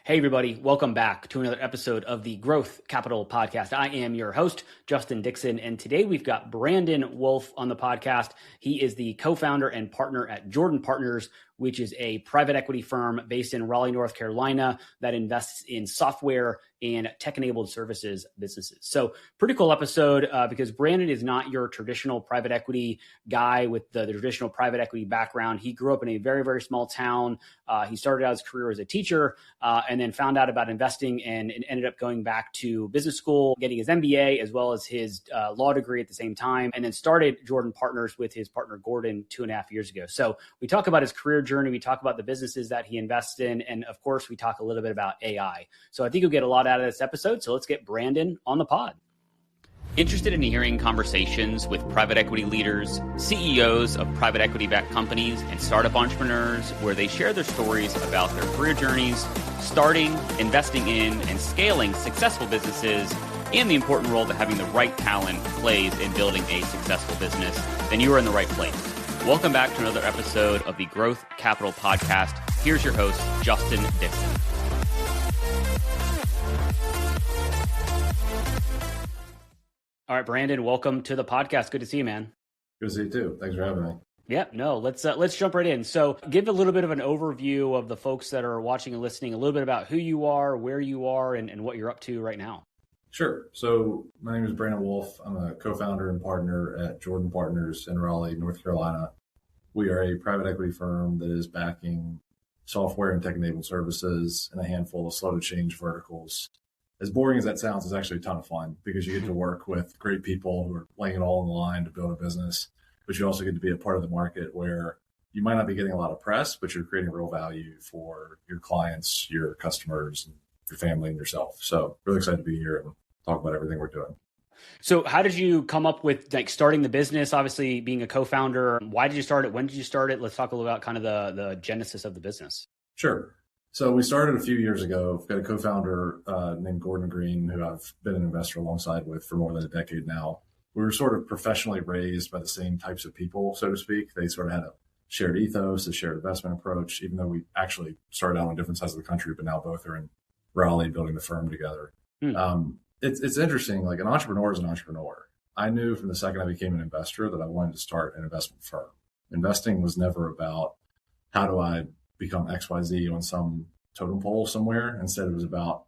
Hey, everybody. Welcome back to another episode of the Growth Capital Podcast. I am your host, Justin Dixon, and today we've got Brandon Wolfe on the podcast. He is the co-founder and partner at Jordan Partners, which is a private equity firm based in Raleigh, North Carolina that invests in software and tech-enabled services businesses. So pretty cool episode because Brandon is not your traditional private equity guy with the traditional private equity background. He grew up in a very, very small town. He started out his career as a teacher and then found out about investing and ended up going back to business school, getting his MBA as well as his law degree at the same time, and then started Jordan Partners with his partner Gordon 2.5 years ago. So we talk about his career journey. We talk about the businesses that he invests in. And of course, we talk a little bit about AI. So I think you'll get a lot out of this episode. So let's get Brandon on the pod. Interested in hearing conversations with private equity leaders, CEOs of private equity-backed companies, and startup entrepreneurs where they share their stories about their career journeys, starting, investing in, and scaling successful businesses, and the important role that having the right talent plays in building a successful business, then you are in the right place. Welcome back to another episode of the Growth Capital Podcast. Here's your host, Justin Dixon. All right, Brandon, welcome to the podcast. Good to see you, man. Good to see you too. Thanks for having me. Yeah, no, let's jump right in. So give a little bit of an overview of the folks that are watching and listening, a little bit about who you are, where you are, and what you're up to right now. Sure. So my name is Brandon Wolfe. I'm a co-founder and partner at Jordan Partners in Raleigh, North Carolina. We are a private equity firm that is backing software and tech-enabled services and a handful of slow-to-change verticals. As boring as that sounds, it's actually a ton of fun because you get to work with great people who are laying it all on the line to build a business, but you also get to be a part of the market where you might not be getting a lot of press, but you're creating real value for your clients, your customers, and your family and yourself. So really excited to be here and talk about everything we're doing. So how did you come up with starting the business, obviously being a co-founder? Why did you start it? When did you start it? Let's talk a little about kind of the genesis of the business. Sure. So we started a few years ago. We've got a co-founder named Gordon Green, who I've been an investor alongside with for more than a decade now. We were sort of professionally raised by the same types of people, so to speak. They sort of had a shared ethos, a shared investment approach, even though we actually started out on different sides of the country, but now both are in Raleigh building the firm together. It's interesting, like an entrepreneur is an entrepreneur. I knew from the second I became an investor that I wanted to start an investment firm. Investing was never about how do I become XYZ on some totem pole somewhere. Instead, it was about,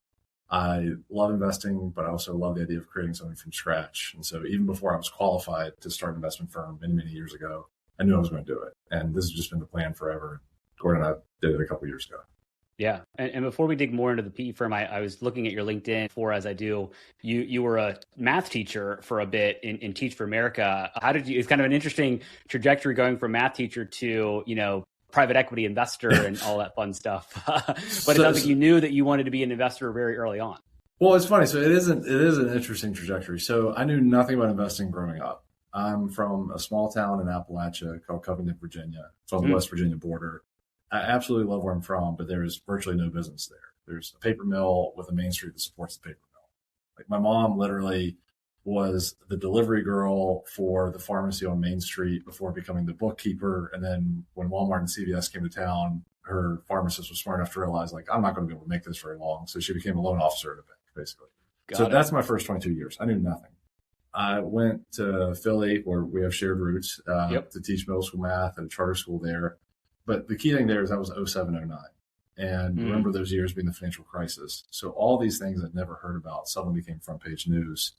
I love investing, but I also love the idea of creating something from scratch. And so even before I was qualified to start an investment firm many, many years ago, I knew I was going to do it. And this has just been the plan forever. Gordon and I did it a couple of years ago. Yeah. And before we dig more into the PE firm, I was looking at your LinkedIn before, as I do. You were a math teacher for a bit in Teach for America. It's kind of an interesting trajectory going from math teacher to, private equity investor and all that fun stuff. But it sounds like you knew that you wanted to be an investor very early on. Well, it's funny. So it is an interesting trajectory. So I knew nothing about investing growing up. I'm from a small town in Appalachia called Covington, Virginia. It's on the West Virginia border. I absolutely love where I'm from, but there is virtually no business there. There's a paper mill with a main street that supports the paper mill. Like my mom literally was the delivery girl for the pharmacy on Main Street before becoming the bookkeeper. And then when Walmart and CVS came to town, her pharmacist was smart enough to realize, I'm not going to be able to make this very long. So she became a loan officer at a bank, basically. That's my first 22 years. I knew nothing. I went to Philly, where we have shared roots, to teach middle school math at a charter school there. But the key thing there is that was 07, 09. And remember those years being the financial crisis. So all these things I'd never heard about suddenly became front page news.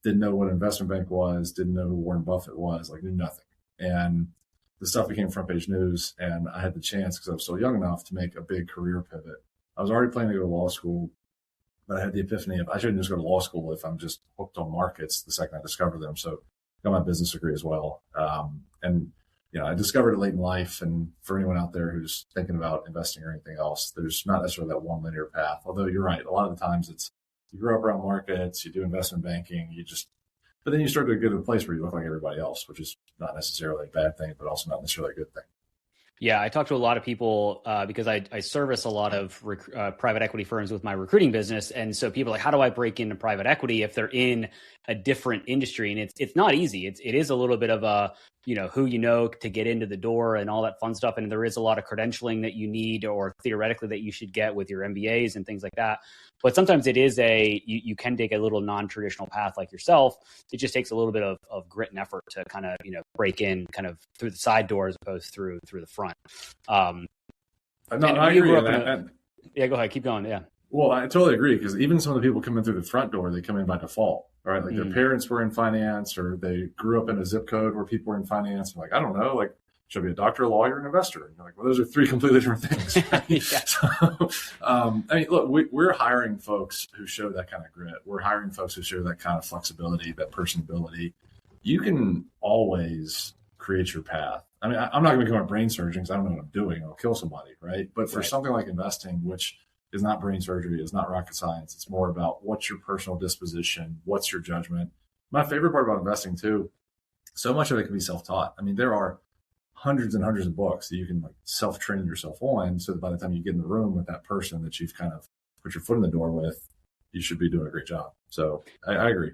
Didn't know what an investment bank was, didn't know who Warren Buffett was, knew nothing. And the stuff became front page news. And I had the chance, because I was still young enough, to make a big career pivot. I was already planning to go to law school, but I had the epiphany of I shouldn't just go to law school if I'm just hooked on markets the second I discover them. So I got my business degree as well. I discovered it late in life. And for anyone out there who's thinking about investing or anything else, there's not necessarily that one linear path. Although you're right, a lot of the times it's you grow up around markets, you do investment banking, but then you start to get to a place where you look like everybody else, which is not necessarily a bad thing, but also not necessarily a good thing. Yeah, I talk to a lot of people because I service a lot of private equity firms with my recruiting business. And so people are like, how do I break into private equity if they're in a different industry? And it's not easy. It is a little bit of a who you know to get into the door and all that fun stuff. And there is a lot of credentialing that you need, or theoretically that you should get with your MBAs and things like that. But sometimes it is you can take a little non-traditional path like yourself. It just takes a little bit of grit and effort to kind of, break in kind of through the side door as opposed through the front. No, I agree. Yeah, go ahead. Keep going. Yeah. Well, I totally agree, because even some of the people coming through the front door, they come in by default, right? Like their parents were in finance, or they grew up in a zip code where people were in finance. And like, I don't know, like, should I be a doctor, a lawyer, an investor? And you're like, well, those are three completely different things. Right? So, I mean, look, we're hiring folks who show that kind of grit. We're hiring folks who show that kind of flexibility, that personability. You can always create your path. I mean, I'm not going to become a brain surgeon because I don't know what I'm doing. I'll kill somebody, right? But for something like investing, which is not brain surgery, is not rocket science. It's more about what's your personal disposition, what's your judgment. My favorite part about investing too, so much of it can be self-taught. I mean, there are hundreds and hundreds of books that you can like self-train yourself on, so that by the time you get in the room with that person that you've kind of put your foot in the door with, you should be doing a great job. So I agree.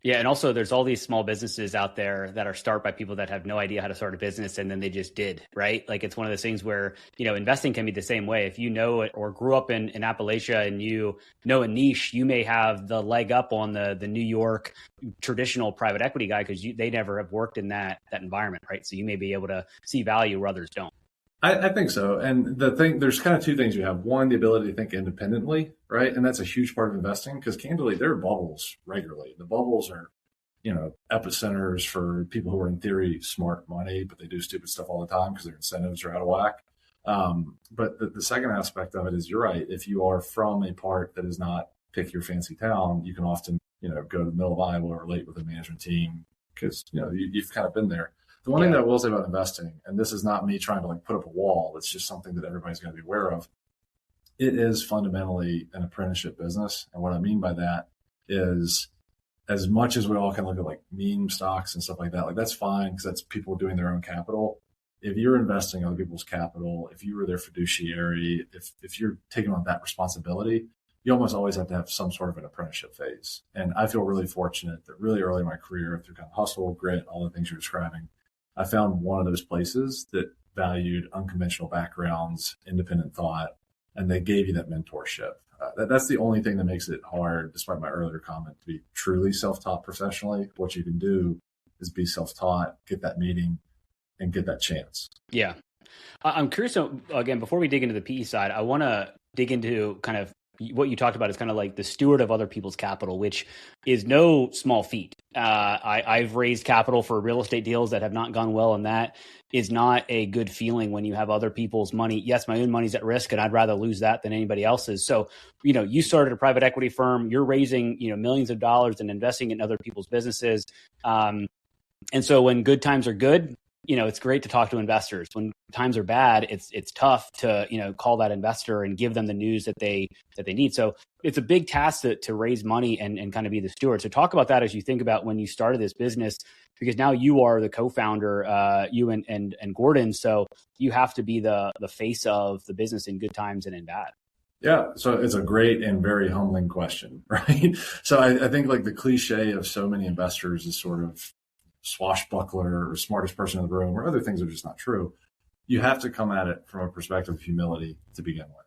Yeah. And also there's all these small businesses out there that are started by people that have no idea how to start a business, and then they just did, right? Like it's one of those things where, investing can be the same way. If you know it or grew up in Appalachia and you know a niche, you may have the leg up on the New York traditional private equity guy because they never have worked in that environment, right? So you may be able to see value where others don't. I think so. And there's kind of two things you have. One, the ability to think independently, right? And that's a huge part of investing, because candidly, there are bubbles regularly. The bubbles are, epicenters for people who are in theory smart money, but they do stupid stuff all the time because their incentives are out of whack. But the second aspect of it is, you're right. If you are from a part that is not pick your fancy town, you can often, go to the middle of Iowa or relate with a management team because, you've kind of been there. The one thing that I will say about investing, and this is not me trying to like put up a wall, it's just something that everybody's going to be aware of. It is fundamentally an apprenticeship business. And what I mean by that is, as much as we all can look at like meme stocks and stuff like that, like that's fine because that's people doing their own capital. If you're investing other people's capital, if you were their fiduciary, if you're taking on that responsibility, you almost always have to have some sort of an apprenticeship phase. And I feel really fortunate that really early in my career, through kind of hustle, grit, all the things you're describing, I found one of those places that valued unconventional backgrounds, independent thought, and they gave you that mentorship. That's the only thing that makes it hard, despite my earlier comment, to be truly self-taught professionally. What you can do is be self-taught, get that meeting, and get that chance. Yeah. I'm curious, again, before we dig into the PE side, I want to dig into kind of what you talked about is kind of like the steward of other people's capital, which is no small feat. I've raised capital for real estate deals that have not gone well, and that is not a good feeling when you have other people's money. Yes, my own money's at risk, and I'd rather lose that than anybody else's. So, you started a private equity firm, you're raising, millions of dollars and investing in other people's businesses. And so when good times are good, it's great to talk to investors. When times are bad, it's tough to, call that investor and give them the news that they need. So it's a big task to raise money and kind of be the steward. So talk about that as you think about when you started this business, because now you are the co-founder, you and Gordon. So you have to be the face of the business in good times and in bad. Yeah. So it's a great and very humbling question, right? So I think like the cliche of so many investors is sort of swashbuckler or smartest person in the room, or other things that are just not true. You have to come at it from a perspective of humility to begin with.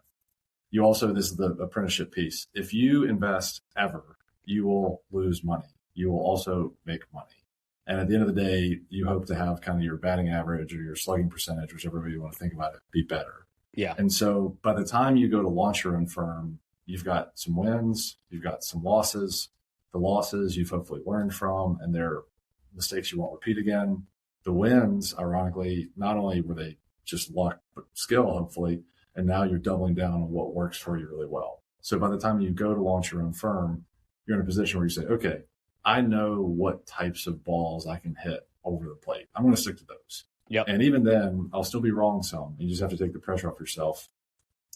You also, this is the apprenticeship piece. If you invest ever, you will lose money. You will also make money. And at the end of the day, you hope to have kind of your batting average or your slugging percentage, whichever way you want to think about it, be better. Yeah. And so by the time you go to launch your own firm, you've got some wins, you've got some losses. The losses you've hopefully learned from, and they're mistakes you won't repeat again. The wins, ironically, not only were they just luck, but skill, hopefully, and now you're doubling down on what works for you really well. So by the time you go to launch your own firm, you're in a position where you say, okay, I know what types of balls I can hit over the plate. I'm going to stick to those. Yep. And even then, I'll still be wrong some. You just have to take the pressure off yourself.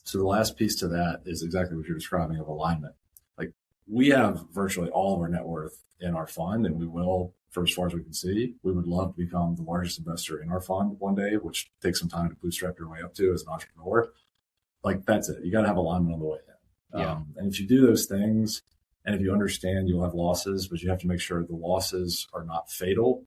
So the last piece to that is exactly what you're describing of alignment. Like, we have virtually all of our net worth in our fund, and we will for as far as we can see. We would love to become the largest investor in our fund one day, which takes some time to bootstrap your way up to as an entrepreneur. Like, that's it. You got to have alignment on the way in. Yeah. And if you do those things, and if you understand you'll have losses, but you have to make sure the losses are not fatal,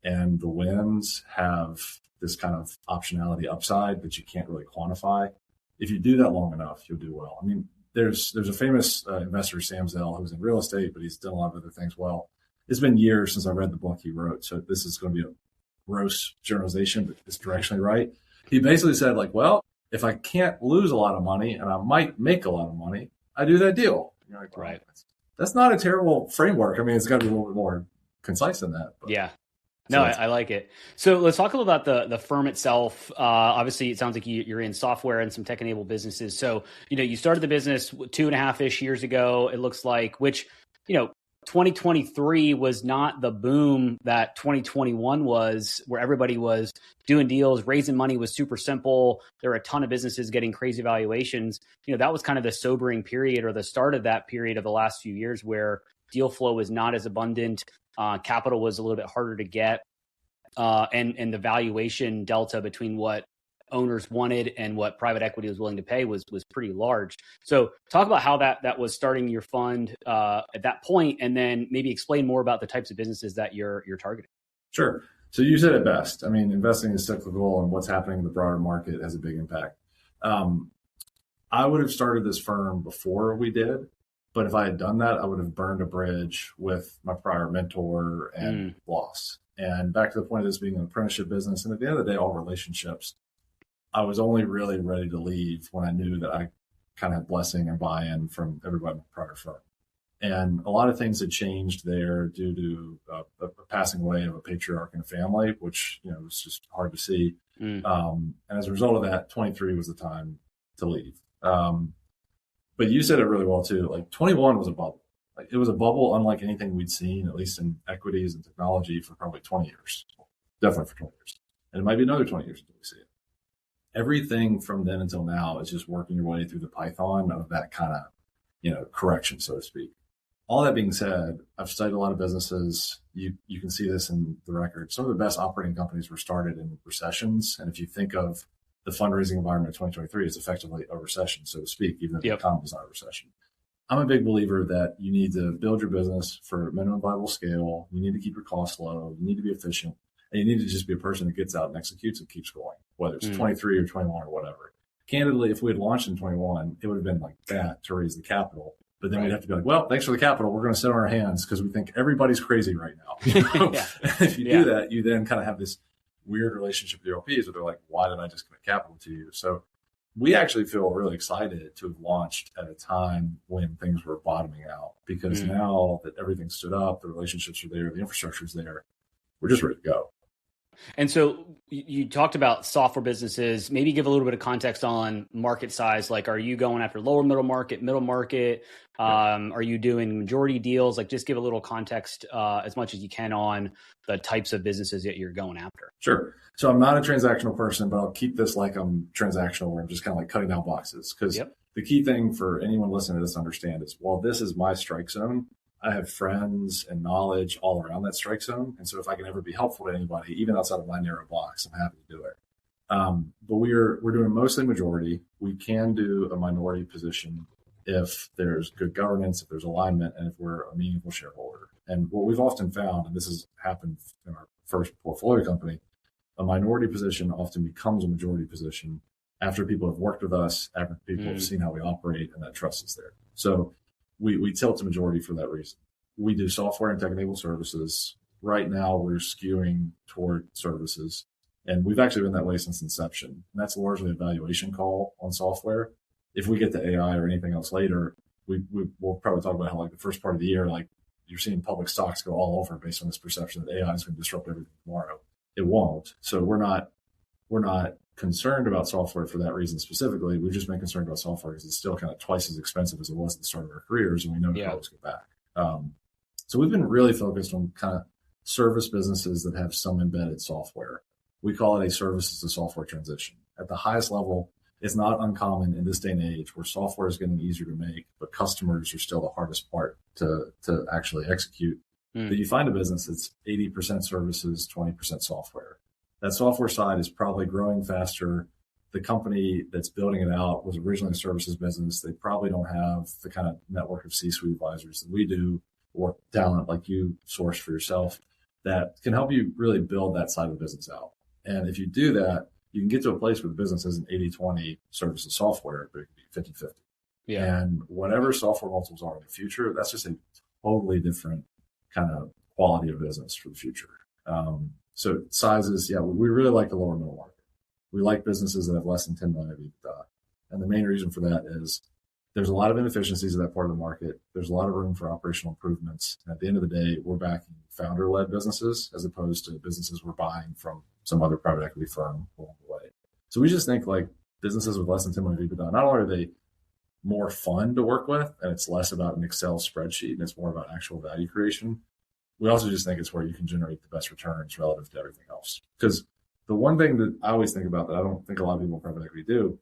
and the wins have this kind of optionality upside that you can't really quantify. If you do that long enough, you'll do well. I mean, there's a famous investor, Sam Zell, who's in real estate, but he's done a lot of other things well. It's been years since I read the book he wrote, so this is going to be a gross generalization, but it's directionally right. He basically said, like, well, if I can't lose a lot of money and I might make a lot of money, I do that deal. You're like, well, right. That's not a terrible framework. I mean, it's got to be a little bit more concise than that. But. Yeah. No, I like it. So let's talk a little about the firm itself. Obviously, it sounds like you're in software and some tech-enabled businesses. So, you started the business 2.5-ish years ago, it looks like, which, 2023 was not the boom that 2021 was, where everybody was doing deals, raising money was super simple. There were a ton of businesses getting crazy valuations. That was kind of the sobering period, or the start of that period of the last few years, where deal flow was not as abundant. Capital was a little bit harder to get, and the valuation delta between what owners wanted and what private equity was willing to pay was pretty large. So talk about how that was starting your fund at that point, and then maybe explain more about the types of businesses that you're targeting. Sure. So you said it best. I mean, investing is cyclical, and what's happening in the broader market has a big impact. I would have started this firm before we did, but if I had done that, I would have burned a bridge with my prior mentor and boss. And back to the point of this being an apprenticeship business, and at the end of the day, all relationships, I was only really ready to leave when I knew that I kind of had blessing and buy-in from everybody in the prior firm. And a lot of things had changed there due to a passing away of a patriarch in a family, which, was just hard to see. And as a result of that, 23 was the time to leave. But you said it really well too. Like 21 was a bubble. Like it was a bubble unlike anything we'd seen, at least in equities and technology, for probably 20 years. Definitely for 20 years. And it might be another 20 years until we see it. Everything from then until now is just working your way through the Python of that kind of, correction, so to speak. All that being said, I've studied a lot of businesses. You can see this in the record. Some of the best operating companies were started in recessions. And if you think of the fundraising environment of 2023, it's effectively a recession, so to speak, even if the economy is not a recession. I'm a big believer that you need to build your business for minimum viable scale. You need to keep your costs low. You need to be efficient. And you need to just be a person that gets out and executes and keeps going, whether it's 23 or 21 or whatever. Candidly, if we had launched in 21, it would have been like that to raise the capital. But then we'd have to be like, well, thanks for the capital. We're going to sit on our hands because we think everybody's crazy right now. If you do that, you then kind of have this weird relationship with your LPs where they're like, why did I just commit capital to you? So we actually feel really excited to have launched at a time when things were bottoming out, because now that everything stood up, the relationships are there, the infrastructure is there, we're just ready to go. And so you talked about software businesses. Maybe give a little bit of context on market size. Like, are you going after lower middle market, middle market? Are you doing majority deals? Like, just give a little context as much as you can on the types of businesses that you're going after. Sure. So I'm not a transactional person, but I'll keep this like I'm transactional, where I'm just kind of like cutting down boxes. Because the key thing for anyone listening to this to understand is, while this is my strike zone, I have friends and knowledge all around that strike zone. And so if I can ever be helpful to anybody, even outside of my narrow box, I'm happy to do it. But we're doing mostly majority. We can do a minority position if there's good governance, if there's alignment, and if we're a meaningful shareholder. And what we've often found, and this has happened in our first portfolio company, a minority position often becomes a majority position after people have worked with us, after people have seen how we operate, and that trust is there. So we tilt to majority for that reason. We do software and tech-enabled services. Right now, we're skewing toward services, and we've actually been that way since inception. And that's largely a valuation call on software. If we get to AI or anything else later, we'll probably talk about how, like, the first part of the year, like, you're seeing public stocks go all over based on this perception that AI is going to disrupt everything tomorrow. It won't. So we're not concerned about software for that reason specifically. We've just been concerned about software because it's still kind of twice as expensive as it was at the start of our careers, and we know we can always go back. So we've been really focused on kind of service businesses that have some embedded software. We call it a services to software transition. At the highest level, it's not uncommon in this day and age where software is getting easier to make, but customers are still the hardest part to actually execute. That you find a business that's 80% services, 20% software. That software side is probably growing faster. The company that's building it out was originally a services business. They probably don't have the kind of network of C-suite advisors that we do, or talent like you source for yourself. that can help you really build that side of the business out. And if you do that, you can get to a place where the business isn't 80-20 services software, but it could be 50-50. Yeah. And whatever software multiples are in the future, that's just a totally different kind of quality of business for the future. So sizes, yeah, we really like the lower middle market. We like businesses that have less than 10 million EBITDA. And the main reason for that is there's a lot of inefficiencies in that part of the market. There's a lot of room for operational improvements. And at the end of the day, we're backing founder-led businesses as opposed to businesses we're buying from some other private equity firm along the way. So we just think like businesses with less than 10 million EBITDA, not only are they more fun to work with, and it's less about an Excel spreadsheet and it's more about actual value creation, we also just think it's where you can generate the best returns relative to everything else. Because the one thing that I always think about that I don't think a lot of people in private equity do,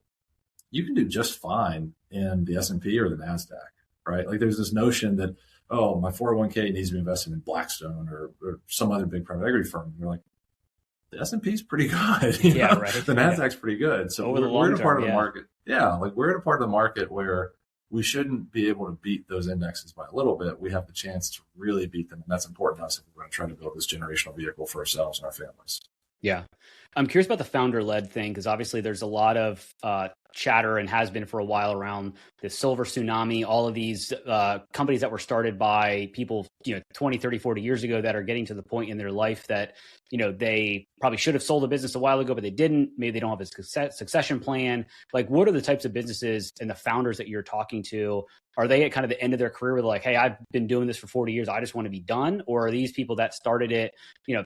you can do just fine in the S&P or the NASDAQ, right? Like there's this notion that, oh, my 401k needs to be invested in Blackstone or some other big private equity firm. You're like, the S&P is pretty good. Yeah, right. The NASDAQ's pretty good. So we're in a part of the market. Yeah, like we're in a part of the market where we shouldn't be able to beat those indexes by a little bit. We have the chance to really beat them. And that's important to us if we're going to try to build this generational vehicle for ourselves and our families. Yeah. I'm curious about the founder-led thing, because obviously there's a lot of chatter and has been for a while around the silver tsunami, all of these companies that were started by people, 20, 30, 40 years ago that are getting to the point in their life that, they probably should have sold a business a while ago, but they didn't. Maybe they don't have a succession plan. Like, what are the types of businesses and the founders that you're talking to? Are they at kind of the end of their career where they're like, hey, I've been doing this for 40 years. I just want to be done? Or are these people that started it,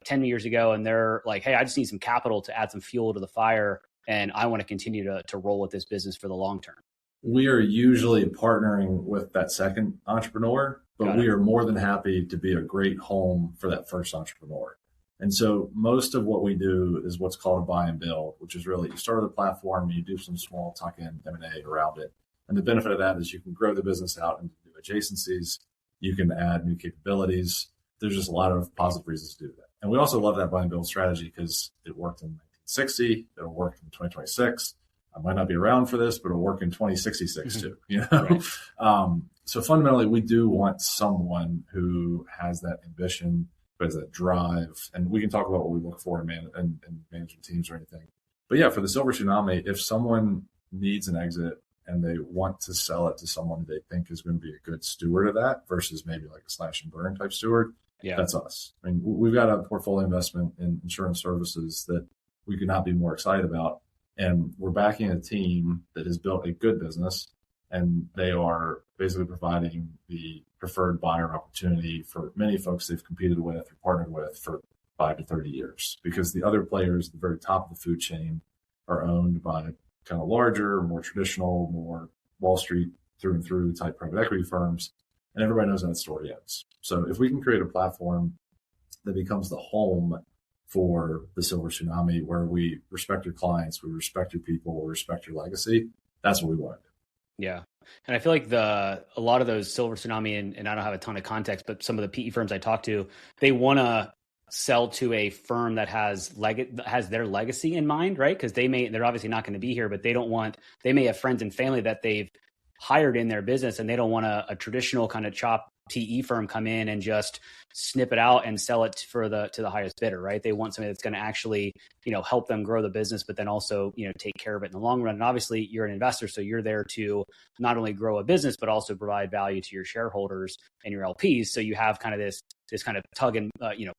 10 years ago and they're like, hey, I just need some capital to add some fuel to the fire and I want to continue to roll with this business for the long term? We are usually partnering with that second entrepreneur, but we are more than happy to be a great home for that first entrepreneur. And so most of what we do is what's called a buy and build, which is really you start with a platform and you do some small tuck-in M&A around it. And the benefit of that is you can grow the business out into new adjacencies. You can add new capabilities. There's just a lot of positive reasons to do that. And we also love that buy and build strategy because it worked in 1960. It'll work in 2026. I might not be around for this, but it'll work in 2066 too. Right. So fundamentally, we do want someone who has that ambition, who has that drive. And we can talk about what we look for in management teams or anything. But yeah, for the silver tsunami, if someone needs an exit and they want to sell it to someone they think is going to be a good steward of that versus maybe like a slash and burn type steward, that's us. I mean, we've got a portfolio investment in insurance services that we could not be more excited about. And we're backing a team that has built a good business, and they are basically providing the preferred buyer opportunity for many folks they've competed with or partnered with for 5 to 30 years, because the other players at the very top of the food chain are owned by kind of larger, more traditional, more Wall Street through and through type private equity firms. And everybody knows how that story ends. So if we can create a platform that becomes the home for the silver tsunami, where we respect your clients, we respect your people, we respect your legacy, that's what we want to do. Yeah. And I feel like a lot of those silver tsunami, and I don't have a ton of context, but some of the PE firms I talk to, they want to sell to a firm that has their legacy in mind, right? Because they're obviously not going to be here, but they may have friends and family that they've hired in their business, and they don't want a traditional kind of chop PE firm come in and just snip it out and sell it to the highest bidder, right? They want somebody that's going to actually, help them grow the business, but then also, take care of it in the long run. And obviously you're an investor, so you're there to not only grow a business, but also provide value to your shareholders and your LPs. So you have kind of this kind of tug and,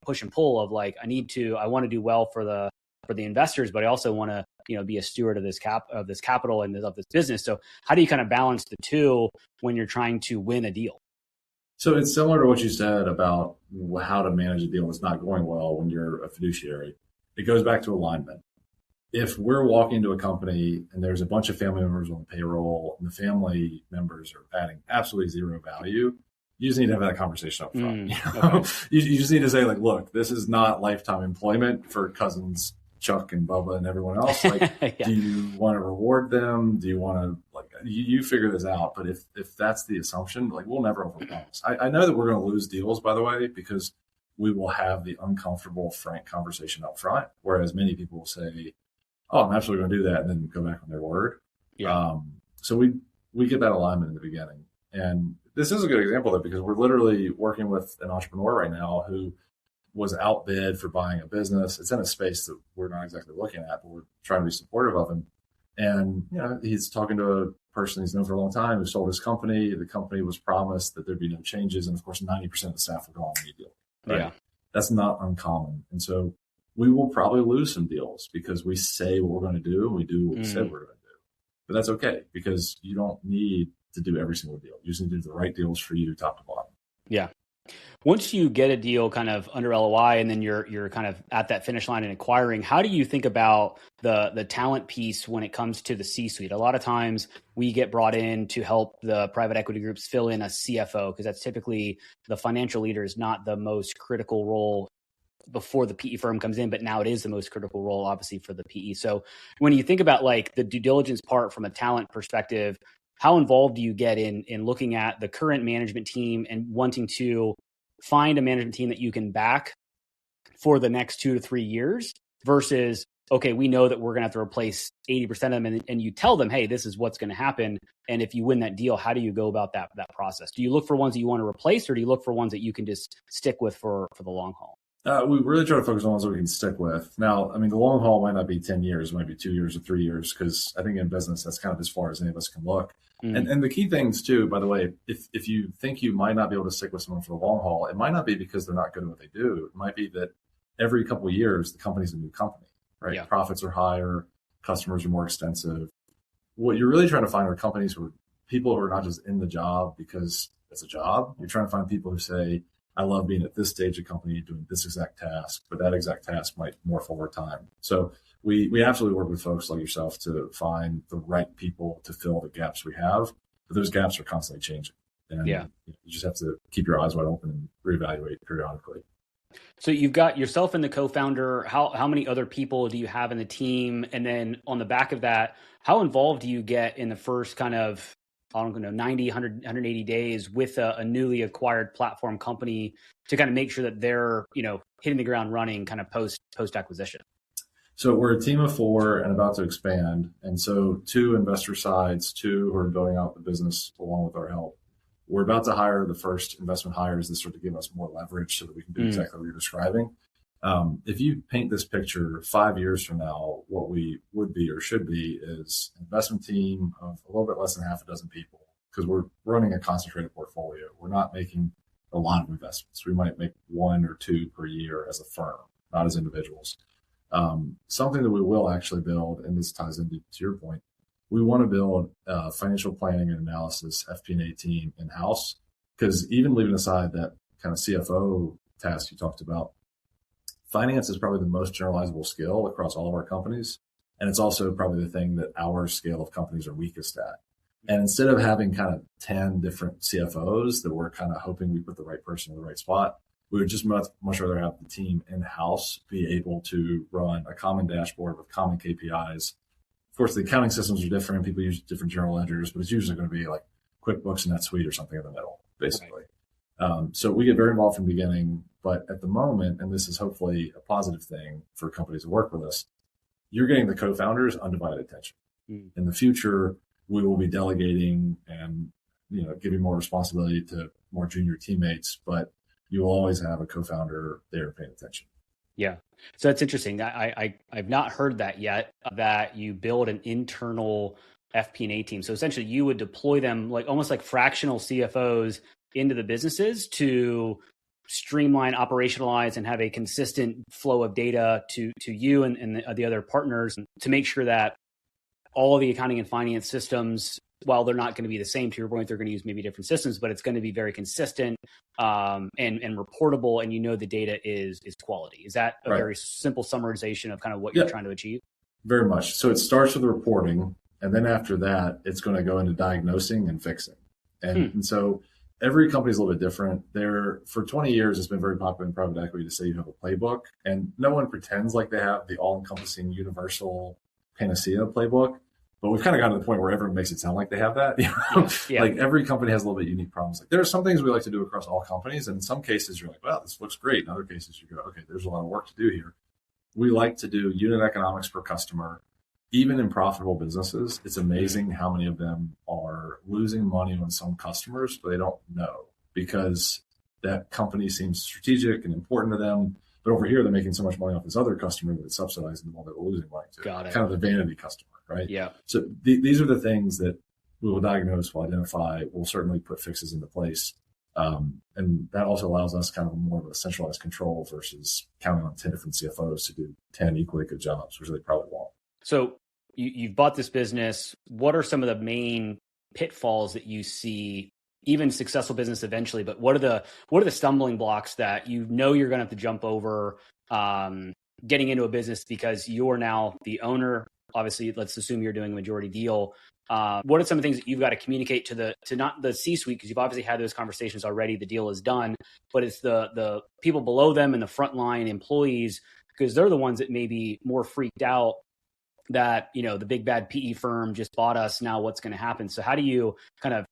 push and pull of like, I want to do well for the investors, but I also want to, be a steward of this capital and of this business. So how do you kind of balance the two when you're trying to win a deal? So it's similar to what you said about how to manage a deal that's not going well when you're a fiduciary. It goes back to alignment. If we're walking to a company and there's a bunch of family members on the payroll and the family members are adding absolutely zero value, you just need to have that conversation up front. Okay. You just need to say, like, look, this is not lifetime employment for cousins Chuck and Bubba and everyone else. Like, yeah. Do you want to reward them? Do you want to, like, you figure this out. But if that's the assumption, like, we'll never overpromise. I know that we're going to lose deals, by the way, because we will have the uncomfortable, frank conversation up front, whereas many people will say, oh, I'm absolutely going to do that, and then go back on their word. Yeah. So we get that alignment in the beginning. And this is a good example of it, because we're literally working with an entrepreneur right now who was outbid for buying a business. It's in a space that we're not exactly looking at, but we're trying to be supportive of him. And, he's talking to a person he's known for a long time who sold his company. The company was promised that there'd be no changes. And of course, 90% of the staff were gone immediately. Right? Yeah. That's not uncommon. And so we will probably lose some deals because we say what we're going to do and we do what we said we're going to do. But that's okay because you don't need to do every single deal. You just need to do the right deals for you top to bottom. Yeah. Once you get a deal kind of under LOI and then you're kind of at that finish line and acquiring, how do you think about the talent piece when it comes to the C-suite? A lot of times we get brought in to help the private equity groups fill in a CFO because that's typically the financial leader is not the most critical role before the PE firm comes in, but now it is the most critical role, obviously, for the PE. So when you think about like the due diligence part from a talent perspective, how involved do you get in looking at the current management team and wanting to find a management team that you can back for the next 2 to 3 years versus, okay, we know that we're going to have to replace 80% of them and you tell them, hey, this is what's going to happen. And if you win that deal, how do you go about that process? Do you look for ones that you want to replace or do you look for ones that you can just stick with for the long haul? We really try to focus on ones that we can stick with. Now, I mean, the long haul might not be 10 years, it might be 2 years or 3 years, because I think in business, that's kind of as far as any of us can look. And the key things too, by the way, if you think you might not be able to stick with someone for the long haul, it might not be because they're not good at what they do. It might be that every couple of years, the company's a new company, right? Yeah. Profits are higher, customers are more extensive. What you're really trying to find are companies who are people who are not just in the job because it's a job. You're trying to find people who say, I love being at this stage of company doing this exact task, but that exact task might morph over time. So we absolutely work with folks like yourself to find the right people to fill the gaps we have, but those gaps are constantly changing. And you just have to keep your eyes wide open and reevaluate periodically. So you've got yourself and the co-founder. How many other people do you have in the team? And then on the back of that, how involved do you get in the first kind of, I don't know, 90, 100, 180 days with a newly acquired platform company to kind of make sure that they're, hitting the ground running kind of post acquisition? So we're a team of 4 and about to expand. And so 2 investor sides, 2 who are building out the business along with our help. We're about to hire the first investment hires that start to give us more leverage so that we can do exactly what you're describing. If you paint this picture 5 years from now, what we would be or should be is an investment team of a little bit less than half a dozen people because we're running a concentrated portfolio. We're not making a lot of investments. We might make 1 or 2 per year as a firm, not as individuals. Something that we will actually build, and this ties into your point, we want to build a financial planning and analysis FP&A team in-house because even leaving aside that kind of CFO task you talked about, finance is probably the most generalizable skill across all of our companies. And it's also probably the thing that our scale of companies are weakest at. And instead of having kind of 10 different CFOs that we're kind of hoping we put the right person in the right spot, we would just much rather have the team in-house be able to run a common dashboard with common KPIs. Of course, the accounting systems are different. People use different general ledgers, but it's usually going to be like QuickBooks and NetSuite or something in the middle, basically. Right. So we get very involved from the beginning. But at the moment, and this is hopefully a positive thing for companies that work with us, you're getting the co-founders undivided attention. In the future, we will be delegating and giving more responsibility to more junior teammates, but you will always have a co-founder there paying attention. Yeah. So that's interesting. I've not heard that yet, that you build an internal FP&A team. So essentially you would deploy them like almost like fractional CFOs into the businesses to streamline, operationalize, and have a consistent flow of data to you and the other partners to make sure that all the accounting and finance systems, while they're not going to be the same, to your point, they're going to use maybe different systems, but it's going to be very consistent and reportable, and the data is quality. Is that a very simple summarization of kind of what you're trying to achieve? Very much. So it starts with the reporting, and then after that, it's going to go into diagnosing and fixing. And so every company is a little bit different. For 20 years, it's been very popular in private equity to say you have a playbook, and no one pretends like they have the all-encompassing universal panacea playbook. But we've kind of gotten to the point where everyone makes it sound like they have that. Like every company has a little bit unique problems. Like there are some things we like to do across all companies. And in some cases, you're like, wow, this looks great. In other cases, you go, okay, there's a lot of work to do here. We like to do unit economics per customer. Even in profitable businesses, it's amazing how many of them are losing money on some customers, but they don't know because that company seems strategic and important to them. But over here, they're making so much money off this other customer that it's subsidizing them while they're losing money to. Got it. Kind of the vanity customer, right? Yeah. So these are the things that we will diagnose, we'll identify, we'll certainly put fixes into place. And that also allows us kind of more of a centralized control versus counting on 10 different CFOs to do 10 equally good jobs, which they probably won't. So you've bought this business. What are some of the main pitfalls that you see, even successful business eventually, but what are the stumbling blocks that you're going to have to jump over getting into a business because you're now the owner? Obviously, let's assume you're doing a majority deal. What are some of the things that you've got to communicate to not the C-suite, because you've obviously had those conversations already, the deal is done, but it's the people below them and the frontline employees, because they're the ones that may be more freaked out that, the big bad PE firm just bought us. Now what's going to happen? So how do you kind of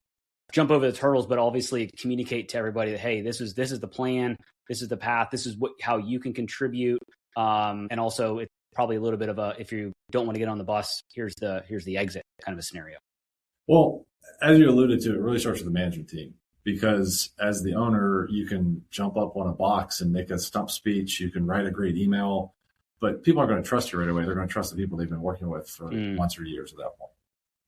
jump over the hurdles, but obviously communicate to everybody that, hey, this is the plan, this is the path, this is how you can contribute. And also it's probably a little bit of if you don't want to get on the bus, here's the exit kind of a scenario. Well, as you alluded to, it really starts with the management team, because as the owner, you can jump up on a box and make a stump speech. You can write a great email, but people aren't going to trust you right away. They're going to trust the people they've been working with for months or years at that point.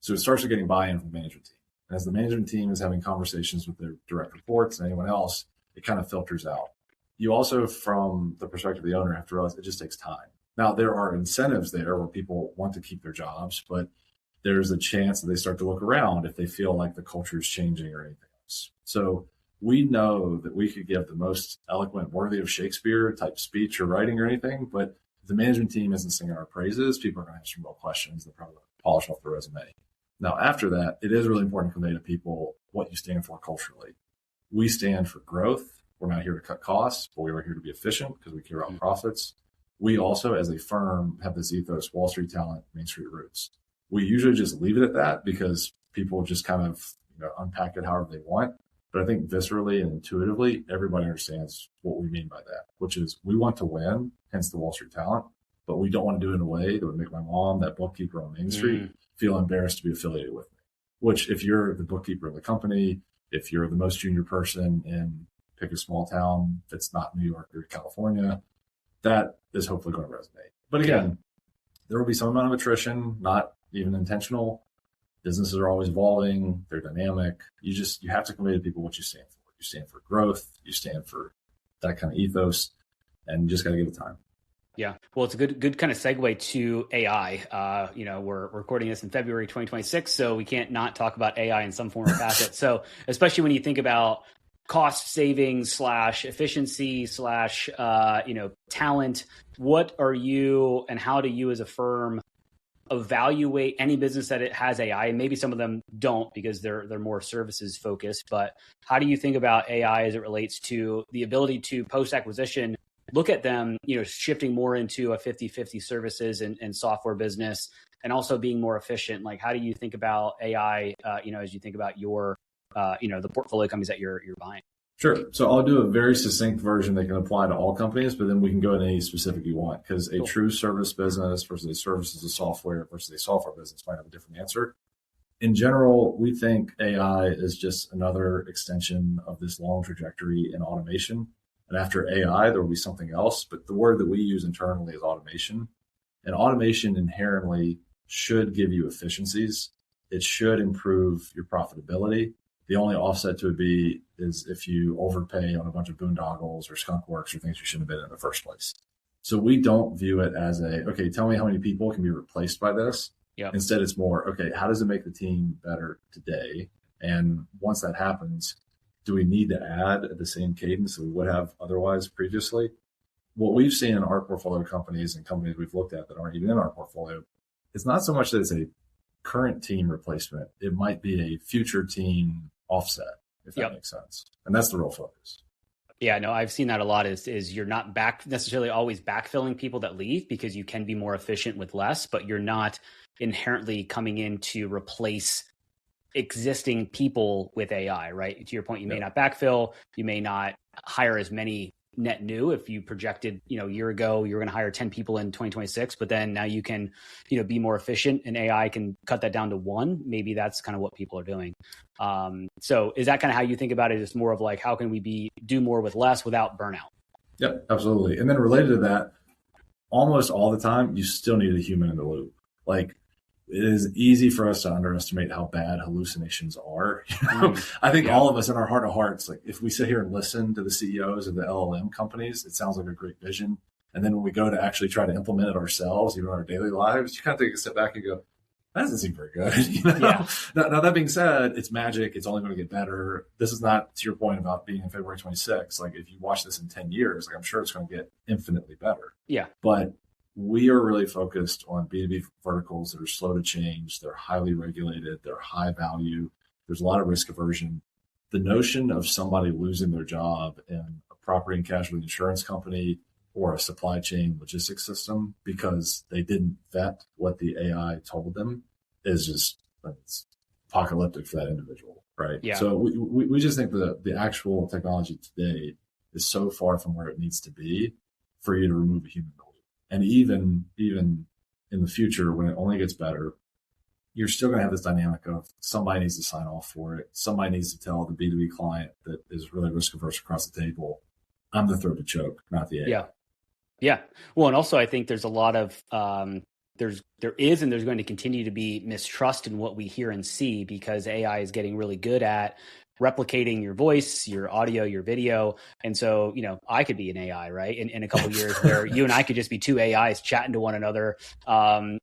So it starts with getting buy-in from the management team. And as the management team is having conversations with their direct reports and anyone else, it kind of filters out. You also, from the perspective of the owner, have to realize it just takes time. Now, there are incentives there where people want to keep their jobs, but there's a chance that they start to look around if they feel like the culture is changing or anything else. So we know that we could give the most eloquent, worthy of Shakespeare type speech or writing or anything, but if the management team isn't singing our praises, people are going to have some real questions. They'll probably polish off the resume. Now, after that, it is really important to convey to people what you stand for culturally. We stand for growth. We're not here to cut costs, but we are here to be efficient because we care about profits. We also, as a firm, have this ethos, Wall Street talent, Main Street roots. We usually just leave it at that because people just kind of unpack it however they want. But I think viscerally and intuitively, everybody understands what we mean by that, which is we want to win, hence the Wall Street talent, but we don't want to do it in a way that would make my mom, that bookkeeper on Main Street, feel embarrassed to be affiliated with me. Which, if you're the bookkeeper of the company, if you're the most junior person in, pick a small town that's not New York or California, that is hopefully going to resonate. But again, there will be some amount of attrition, not even intentional. Businesses are always evolving. They're dynamic. You have to convey to people what you stand for. You stand for growth. You stand for that kind of ethos, and you just got to give it time. Yeah. Well, it's a good kind of segue to AI. We're recording this in February 2026, so we can't not talk about AI in some form or facet. So especially when you think about cost savings / efficiency / talent, what are you and how do you as a firm evaluate any business that it has AI? And maybe some of them don't because they're more services focused, but how do you think about AI as it relates to the ability to post-acquisition look at them, shifting more into a 50-50 services and software business, and also being more efficient? Like, how do you think about AI, as you think about your, the portfolio companies that you're buying? Sure. So I'll do a very succinct version that can apply to all companies, but then we can go into any specific you want, because a true service business versus a service as a software versus a software business might have a different answer. In general, we think AI is just another extension of this long trajectory in automation. And after AI, there will be something else. But the word that we use internally is automation. And automation inherently should give you efficiencies. It should improve your profitability. The only offset to it is if you overpay on a bunch of boondoggles or skunkworks or things you shouldn't have been in the first place. So we don't view it as okay, tell me how many people can be replaced by this. Yep. Instead, it's more, okay, how does it make the team better today? And once that happens, do we need to add at the same cadence that we would have otherwise previously? What we've seen in our portfolio companies and companies we've looked at that aren't even in our portfolio, it's not so much that it's a current team replacement. It might be a future team offset, if that makes sense. And that's the real focus. Yeah, no, I've seen that a lot is you're not necessarily always backfilling people that leave, because you can be more efficient with less, but you're not inherently coming in to replace existing people with AI, right? To your point, you may not backfill, you may not hire as many net new. If you projected, a year ago, you were going to hire 10 people in 2026, but then now you can, be more efficient and AI can cut that down to 1. Maybe that's kind of what people are doing. So is that kind of how you think about it? It's more of like, how can we do more with less without burnout? Yep, absolutely. And then related to that, almost all the time, you still need a human in the loop. Like, it is easy for us to underestimate how bad hallucinations are. I think all of us in our heart of hearts, like if we sit here and listen to the CEOs of the LLM companies, it sounds like a great vision. And then when we go to actually try to implement it ourselves, even in our daily lives, you kind of take a step back and go, that doesn't seem very good. Yeah. Now, that being said, it's magic. It's only going to get better. This is not to your point about being in February 26. Like if you watch this in 10 years, like I'm sure it's going to get infinitely better. Yeah. But we are really focused on B2B verticals that are slow to change. They're highly regulated. They're high value. There's a lot of risk aversion. The notion of somebody losing their job in a property and casualty insurance company or a supply chain logistics system because they didn't vet what the AI told them is just, it's apocalyptic for that individual, right? Yeah. So we just think that the actual technology today is so far from where it needs to be for you to remove a human. And even in the future, when it only gets better, you're still going to have this dynamic of somebody needs to sign off for it. Somebody needs to tell the B2B client that is really risk averse across the table, I'm the throat to choke, not the AI. Yeah. Yeah. Well, and also I think there's a lot of, there is and there's going to continue to be mistrust in what we hear and see because AI is getting really good at replicating your voice, your audio, your video. And so, I could be an AI, right? In a couple of years where you and I could just be two AIs chatting to one another, and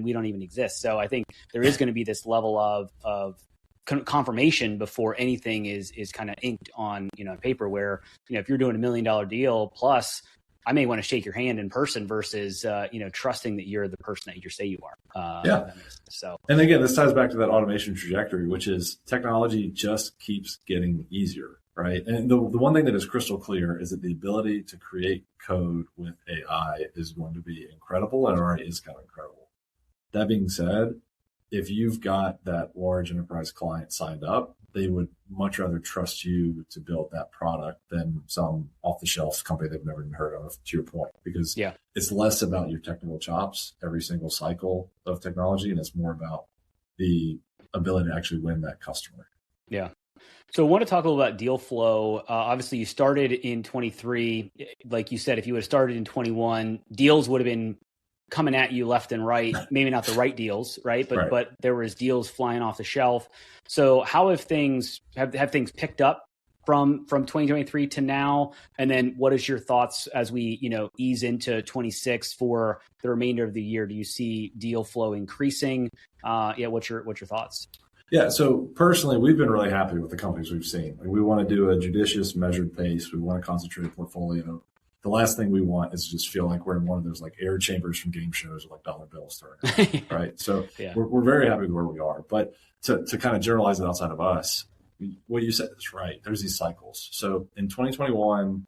we don't even exist. So I think there is going to be this level of confirmation before anything is kind of inked on, paper where, if you're doing $1 million deal plus, I may want to shake your hand in person versus, trusting that you're the person that you say you are. Yeah. So, and again, this ties back to that automation trajectory, which is technology just keeps getting easier, right? And the one thing that is crystal clear is that the ability to create code with AI is going to be incredible and already is kind of incredible. That being said, if you've got that large enterprise client signed up, they would much rather trust you to build that product than some off-the-shelf company they've never even heard of, to your point, because it's less about your technical chops every single cycle of technology, and it's more about the ability to actually win that customer. Yeah. So I want to talk a little about deal flow. Obviously, you started in 23. Like you said, if you would have started in 21, deals would have been coming at you left and right, maybe not the right deals, right? But there was deals flying off the shelf. So how have things picked up from 2023 to now? And then what is your thoughts as we, ease into 26 for the remainder of the year? Do you see deal flow increasing? What's your thoughts? Yeah. So personally, we've been really happy with the companies we've seen. Like, we want to do a judicious, measured pace. We want to concentrate a portfolio. The last thing we want is just feel like we're in one of those like air chambers from game shows with like dollar bills thrown, right? So we're very happy with where we are. But to kind of generalize it outside of us, what you said is right. There's these cycles. So in 2021,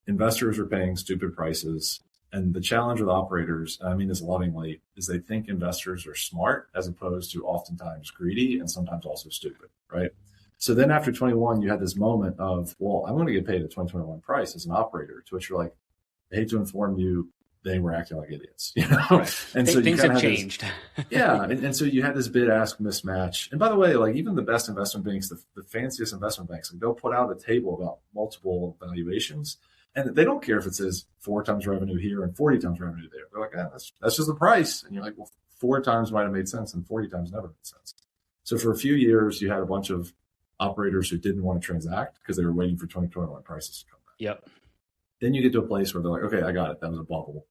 investors are paying stupid prices. And the challenge with operators, and I mean this lovingly, is they think investors are smart as opposed to oftentimes greedy and sometimes also stupid, right? So then after 21, you had this moment of, well, I'm going to get paid a 2021 price as an operator, to which you're like, I hate to inform you, they were acting like idiots. Right. And so things have changed. And so you had this bid-ask mismatch. And by the way, like even the best investment banks, the fanciest investment banks, like they'll put out a table about multiple valuations, and they don't care if it says 4 times revenue here and 40 times revenue there. They're like, that's just the price. And you're like, well, 4 times might have made sense and 40 times never made sense. So for a few years, you had a bunch of operators who didn't want to transact because they were waiting for 2021 prices to come back. Yep. Then you get to a place where they're like, okay, I got it. That was a bubble.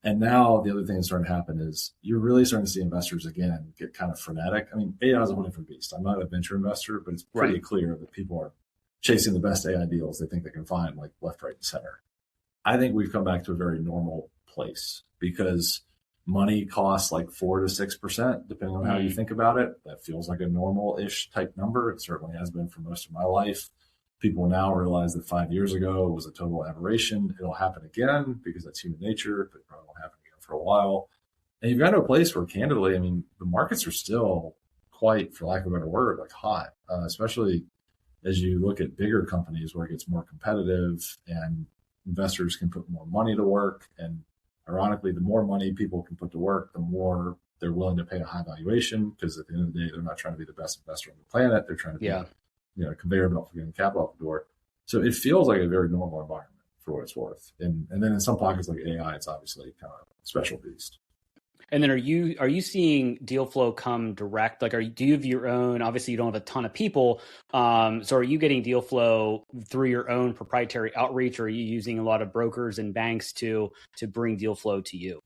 And now the other thing that's starting to happen is you're really starting to see investors again get kind of frenetic. I mean, AI is a whole different beast. I'm not a venture investor, but it's pretty clear that people are chasing the best AI deals they think they can find, like left, right, and center. I think we've come back to a very normal place because money costs like 4 to 6%, depending on how you think about it. That feels like a normal-ish type number. It certainly has been for most of my life. People now realize that 5 years ago was a total aberration. It'll happen again because that's human nature, but it probably won't happen again for a while. And you've got to a place where, candidly, I mean, the markets are still quite, for lack of a better word, like hot, especially as you look at bigger companies where it gets more competitive and investors can put more money to work. And ironically, the more money people can put to work, the more they're willing to pay a high valuation, because at the end of the day, they're not trying to be the best investor on the planet. They're trying to be a conveyor belt for getting capital out the door. So it feels like a very normal environment for what it's worth. And then in some pockets like AI, it's obviously kind of a special beast. And then are you seeing deal flow come direct? Like, do you have your own, obviously you don't have a ton of people. So are you getting deal flow through your own proprietary outreach, or are you using a lot of brokers and banks to bring deal flow to you?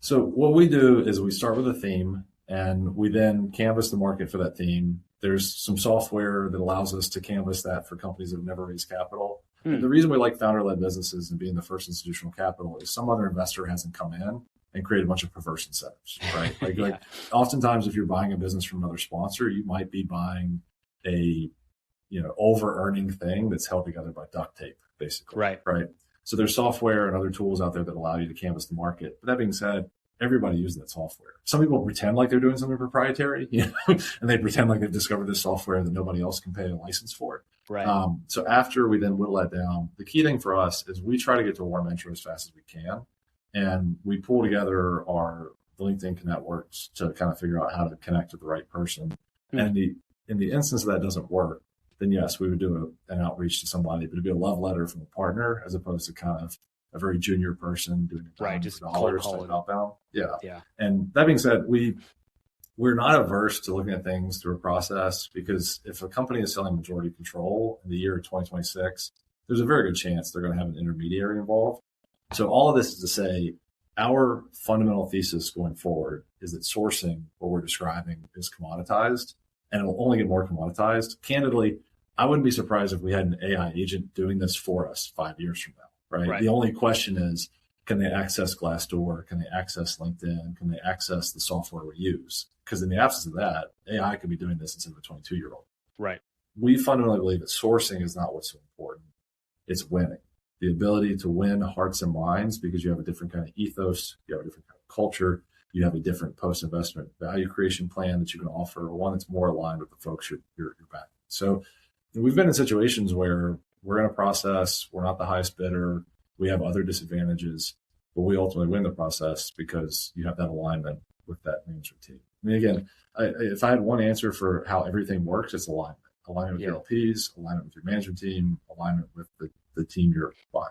So what we do is we start with a theme and we then canvas the market for that theme. There's some software that allows us to canvas that for companies that have never raised capital. And the reason we like founder-led businesses and being the first institutional capital is some other investor hasn't come in and create a bunch of perverse incentives, right? Like oftentimes if you're buying a business from another sponsor, you might be buying a, over-earning thing that's held together by duct tape, basically. Right. So there's software and other tools out there that allow you to canvas the market. But that being said, everybody uses that software. Some people pretend like they're doing something proprietary, and they pretend like they've discovered this software that nobody else can pay a license for. Right. So after we then whittle that down, the key thing for us is we try to get to a warm intro as fast as we can. And we pull together the LinkedIn networks to kind of figure out how to connect to the right person. And in the instance that doesn't work, then yes, we would do an outreach to somebody, but it'd be a love letter from a partner as opposed to kind of a very junior person doing it just dollars cold outbound. Yeah. And that being said, we're not averse to looking at things through a process, because if a company is selling majority control in the year 2026, there's a very good chance they're going to have an intermediary involved. So all of this is to say, our fundamental thesis going forward is that sourcing, what we're describing, is commoditized, and it will only get more commoditized. Candidly, I wouldn't be surprised if we had an AI agent doing this for us 5 years from now, right? The only question is, can they access Glassdoor? Can they access LinkedIn? Can they access the software we use? Because in the absence of that, AI could be doing this instead of a 22-year-old. Right. We fundamentally believe that sourcing is not what's so important. It's winning. The ability to win hearts and minds, because you have a different kind of ethos, you have a different kind of culture, you have a different post-investment value creation plan that you can offer, or one that's more aligned with the folks you're backing. So we've been in situations where we're in a process, we're not the highest bidder, we have other disadvantages, but we ultimately win the process because you have that alignment with that management team. I mean, again, if I had one answer for how everything works, it's alignment. Alignment with your LPs, alignment with your management team, alignment with the team you're buying.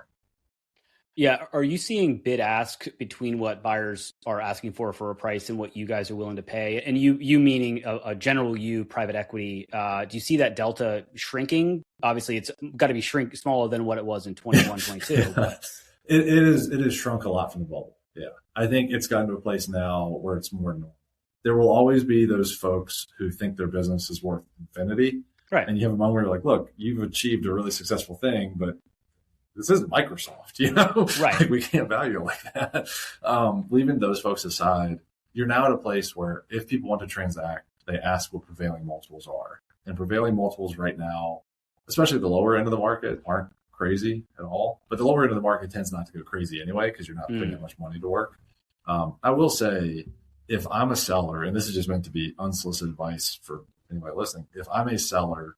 Yeah. Are you seeing bid ask between what buyers are asking for a price and what you guys are willing to pay? And you meaning a general private equity. Do you see that delta shrinking? Obviously, it's got to be smaller than what it was in 21, 22. But It has shrunk a lot from the bubble. Yeah. I think it's gotten to a place now where it's more normal. There will always be those folks who think their business is worth infinity. Right. And you have a moment where you're like, look, you've achieved a really successful thing, but this isn't Microsoft, Right. Like, we can't value it like that. Leaving those folks aside, you're now at a place where if people want to transact, they ask what prevailing multiples are. And prevailing multiples right now, especially at the lower end of the market, aren't crazy at all. But the lower end of the market tends not to go crazy anyway, because you're not putting that much money to work. I will say, if I'm a seller, and this is just meant to be unsolicited advice for anybody listening, if I'm a seller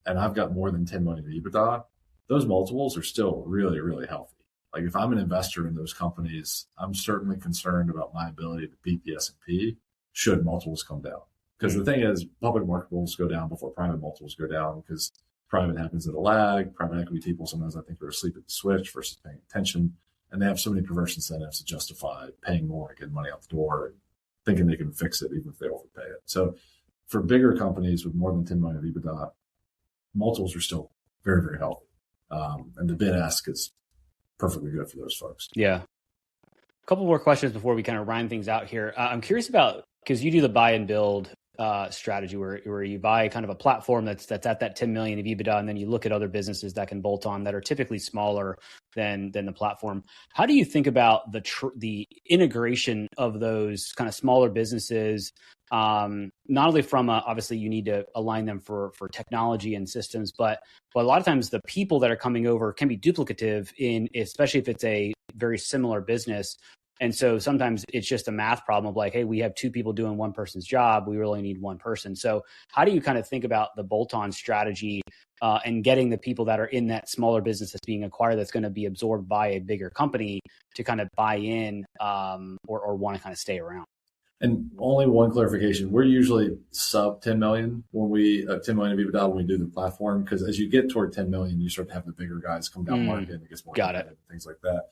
and I've got more than 10 million in EBITDA, those multiples are still really, really healthy. Like, if I'm an investor in those companies, I'm certainly concerned about my ability to beat the S&P should multiples come down. Because the thing is, public multiples go down before private multiples go down, because private happens at a lag. Private equity people sometimes, I think, are asleep at the switch versus paying attention. And they have so many perverse incentives to justify paying more and getting money out the door and thinking they can fix it even if they overpay it. So for bigger companies with more than 10 million of EBITDA, multiples are still very, very healthy. And the bid ask is perfectly good for those folks. Yeah. A couple more questions before we kind of round things out here. I'm curious about, because you do the buy and build strategy where you buy kind of a platform that's at that 10 million of EBITDA, and then you look at other businesses that can bolt on that are typically smaller than the platform. How do you think about the integration of those kind of smaller businesses? Not only from obviously you need to align them for technology and systems, but a lot of times the people that are coming over can be duplicative especially if it's a very similar business. And so sometimes it's just a math problem of like, hey, we have two people doing one person's job. We really need one person. So how do you kind of think about the bolt-on strategy and getting the people that are in that smaller business that's being acquired, that's going to be absorbed by a bigger company, to kind of buy in or want to kind of stay around? And only one clarification: we're usually sub 10 million when we 10 million of EBITDA when we do the platform, because as you get toward 10 million, you start to have the bigger guys come down market, and it gets more competitive, things like that.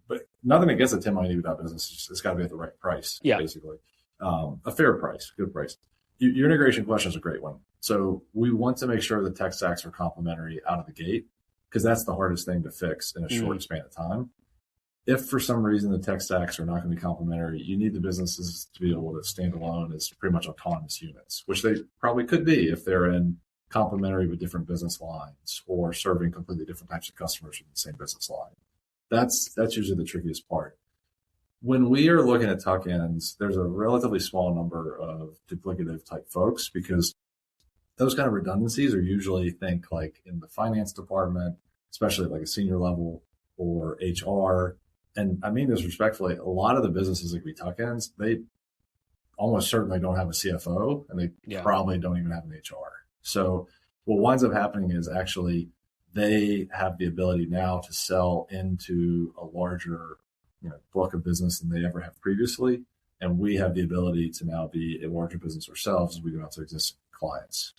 But nothing against a 10 million EBITDA business; it's got to be at the right price, basically, a fair price, good price. Your integration question is a great one. So we want to make sure the tech stacks are complementary out of the gate, because that's the hardest thing to fix in a short span of time. If for some reason the tech stacks are not going to be complementary, you need the businesses to be able to stand alone as pretty much autonomous units, which they probably could be if they're in complementary with different business lines or serving completely different types of customers from the same business line. That's usually the trickiest part. When we are looking at tuck-ins, there's a relatively small number of duplicative type folks, because those kind of redundancies are usually, think like in the finance department, especially at like a senior level, or HR. And I mean this respectfully, a lot of the businesses that could be tuck-ins, they almost certainly don't have a CFO, and they probably don't even have an HR. So what winds up happening is actually they have the ability now to sell into a larger book of business than they ever have previously. And we have the ability to now be a larger business ourselves as we go out to existing clients.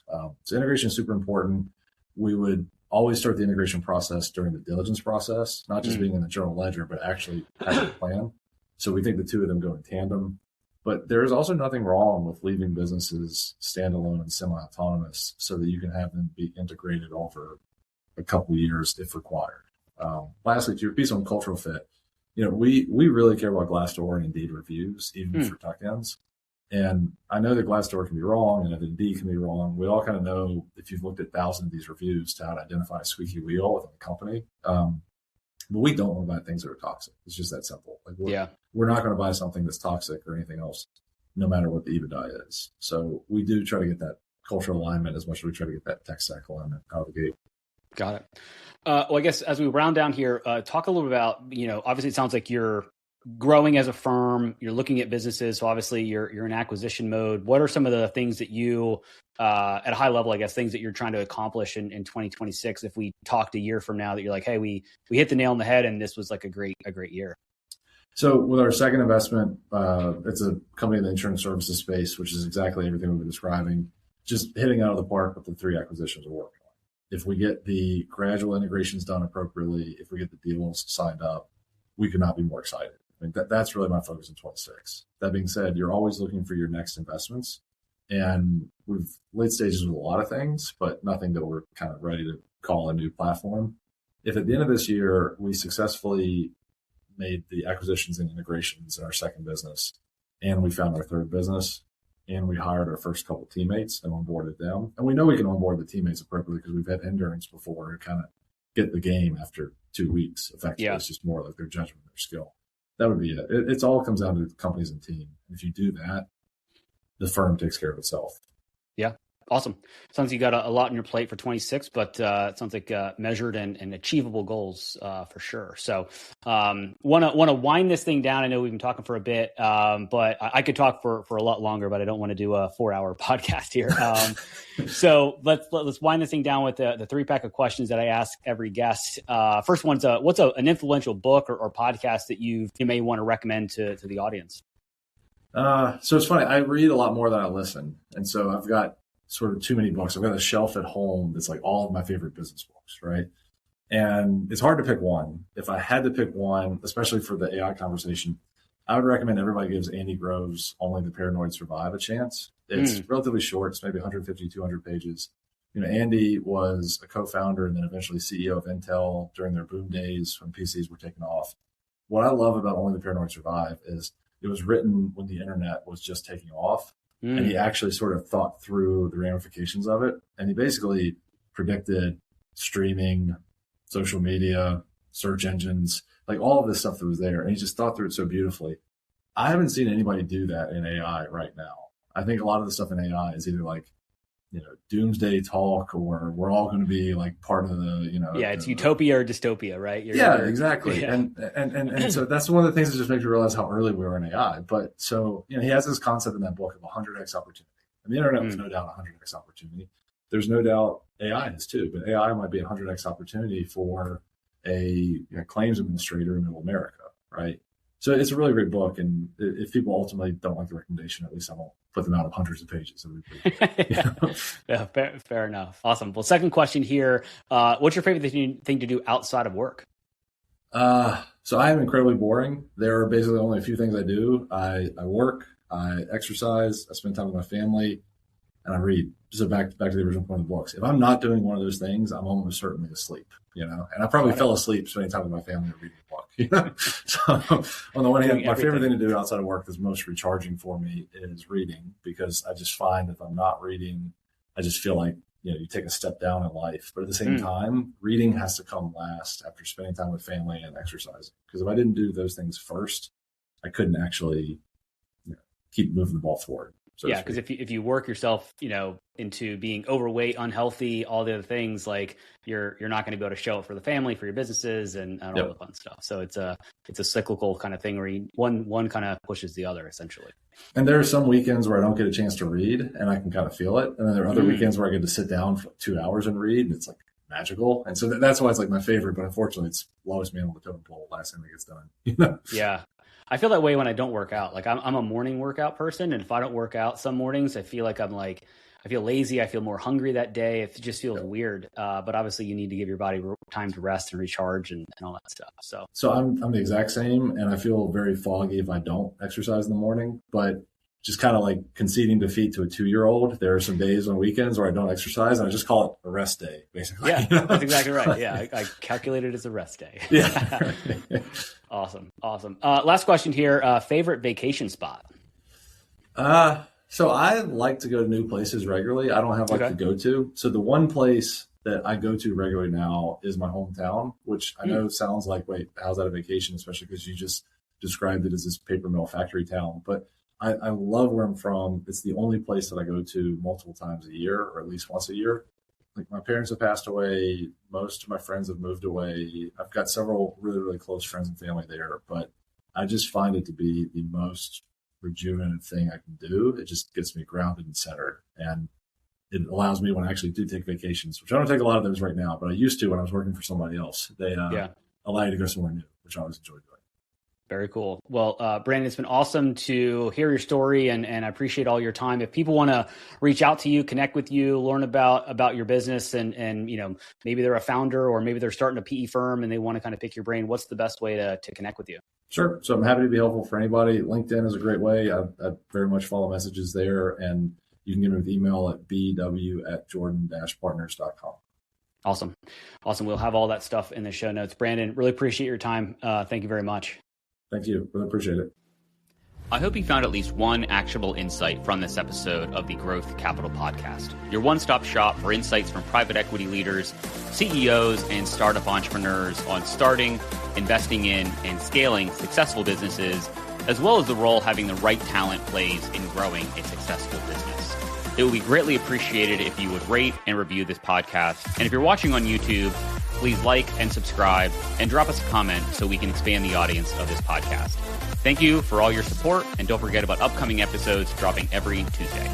So integration is super important. We would always start the integration process during the diligence process, not just being in the general ledger, but actually having a plan. So we think the two of them go in tandem. But there is also nothing wrong with leaving businesses standalone and semi-autonomous so that you can have them be integrated over a couple of years if required. Lastly, to your piece on cultural fit, we really care about Glassdoor and Indeed reviews, even for tuck-ins. And I know that Glassdoor can be wrong and that Indeed can be wrong. We all kind of know, if you've looked at thousands of these reviews, to how to identify a squeaky wheel within a company. But we don't want to buy things that are toxic. It's just that simple. We're not going to buy something that's toxic or anything else, no matter what the EBITDA is. So we do try to get that cultural alignment as much as we try to get that tech stack alignment out of the gate. Got it. Well, I guess as we round down here, talk a little bit about, obviously it sounds like you're growing as a firm, you're looking at businesses. So obviously you're in acquisition mode. What are some of the things that you, at a high level, I guess, things that you're trying to accomplish in 2026? If we talked a year from now that you're like, hey, we hit the nail on the head and this was like a great year. So with our second investment, it's a company in the insurance services space, which is exactly everything we've been describing, just hitting out of the park with the 3 acquisitions we're working on. If we get the gradual integrations done appropriately, if we get the deals signed up, we could not be more excited. I mean, that's really my focus in 26. That being said, you're always looking for your next investments. And we've late stages with a lot of things, but nothing that we're kind of ready to call a new platform. If at the end of this year, we successfully made the acquisitions and integrations in our second business, and we found our third business, and we hired our first couple teammates and onboarded them. And we know we can onboard the teammates appropriately because we've had interns before who kind of get the game after 2 weeks. Effectively, It's just more like their judgment, their skill. That would be it. It all comes down to the companies and team. If you do that, the firm takes care of itself. Yeah. Awesome. Sounds like you got a lot on your plate for 26, but it sounds like measured and achievable goals for sure. So want to wind this thing down. I know we've been talking for a bit, but I could talk for a lot longer, but I don't want to do a 4-hour podcast here. So let's wind this thing down with the 3-pack of questions that I ask every guest. First one's what's an influential book or podcast that you may want to recommend to the audience? So it's funny. I read a lot more than I listen. And so I've got sort of too many books. I've got a shelf at home that's like all of my favorite business books, right? And it's hard to pick one. If I had to pick one, especially for the AI conversation, I would recommend everybody gives Andy Grove's Only the Paranoid Survive a chance. It's relatively short. It's maybe 150, 200 pages. Andy was a co-founder and then eventually CEO of Intel during their boom days when PCs were taking off. What I love about Only the Paranoid Survive is it was written when the internet was just taking off. And he actually sort of thought through the ramifications of it. And he basically predicted streaming, social media, search engines, like all of this stuff that was there. And he just thought through it so beautifully. I haven't seen anybody do that in AI right now. I think a lot of the stuff in AI is either like, doomsday talk, or we're all going to be like part of the, it's utopia or dystopia, right? Exactly. Yeah. And so that's one of the things that just makes me realize how early we were in AI. But so, he has this concept in that book of 100x opportunity. And the internet was no doubt 100x opportunity. There's no doubt AI is too, but AI might be 100x opportunity for a claims administrator in middle America, right? So it's a really great book. And if people ultimately don't like the recommendation, at least I won't put them out of hundreds of pages. Yeah, fair enough. Awesome. Well, second question here. What's your favorite thing to do outside of work? So I am incredibly boring. There are basically only a few things I do. I work, I exercise, I spend time with my family, and I read. So back to the original point of the books. If I'm not doing one of those things, I'm almost certainly asleep, and I probably fell asleep spending time with my family or reading a book. So on the one hand, my favorite thing to do outside of work that's most recharging for me is reading, because I just find if I'm not reading, I just feel like, you take a step down in life. But at the same time, reading has to come last after spending time with family and exercising. Because if I didn't do those things first, I couldn't actually keep moving the ball forward. So yeah, because if you work yourself, into being overweight, unhealthy, all the other things, like you're not going to be able to show it for the family, for your businesses, and all the fun stuff. So it's a cyclical kind of thing where one kind of pushes the other, essentially. And there are some weekends where I don't get a chance to read, and I can kind of feel it. And then there are other weekends where I get to sit down for 2 hours and read, and it's like magical. And so that's why it's like my favorite. But unfortunately, it's lowest man on the totem pole, last thing that gets done. Yeah. I feel that way when I don't work out. Like I'm a morning workout person, and if I don't work out some mornings, I feel like I feel lazy. I feel more hungry that day. It just feels weird. But obviously, you need to give your body time to rest and recharge and all that stuff. So I'm the exact same, and I feel very foggy if I don't exercise in the morning. But just kind of like conceding defeat to a 2-year-old. There are some days on weekends where I don't exercise, and I just call it a rest day, basically. Yeah, that's exactly right. Yeah, I calculate it as a rest day. Yeah. Awesome. Last question here. Favorite vacation spot? So I like to go to new places regularly. I don't have to go to. So the one place that I go to regularly now is my hometown, which I know sounds like, wait, how's that a vacation? Especially because you just described it as this paper mill factory town. But I love where I'm from. It's the only place that I go to multiple times a year, or at least once a year. Like, my parents have passed away. Most of my friends have moved away. I've got several really, really close friends and family there, but I just find it to be the most rejuvenative thing I can do. It just gets me grounded and centered. And it allows me, when I actually do take vacations, which I don't take a lot of those right now, but I used to when I was working for somebody else. They allow you to go somewhere new, which I always enjoy doing. Very cool. Well, Brandon, it's been awesome to hear your story, and I appreciate all your time. If people want to reach out to you, connect with you, learn about your business, and maybe they're a founder, or maybe they're starting a PE firm and they want to kind of pick your brain, what's the best way to connect with you? Sure. So I'm happy to be helpful for anybody. LinkedIn is a great way. I very much follow messages there, and you can get me with email at bw@jordan-partners.com. Awesome. We'll have all that stuff in the show notes. Brandon, really appreciate your time. Thank you very much. Thank you. Really appreciate it. I hope you found at least one actionable insight from this episode of the Growth Capital Podcast, your one-stop shop for insights from private equity leaders, CEOs, and startup entrepreneurs on starting, investing in, and scaling successful businesses, as well as the role having the right talent plays in growing a successful business. It would be greatly appreciated if you would rate and review this podcast. And if you're watching on YouTube, please like and subscribe and drop us a comment so we can expand the audience of this podcast. Thank you for all your support, and don't forget about upcoming episodes dropping every Tuesday.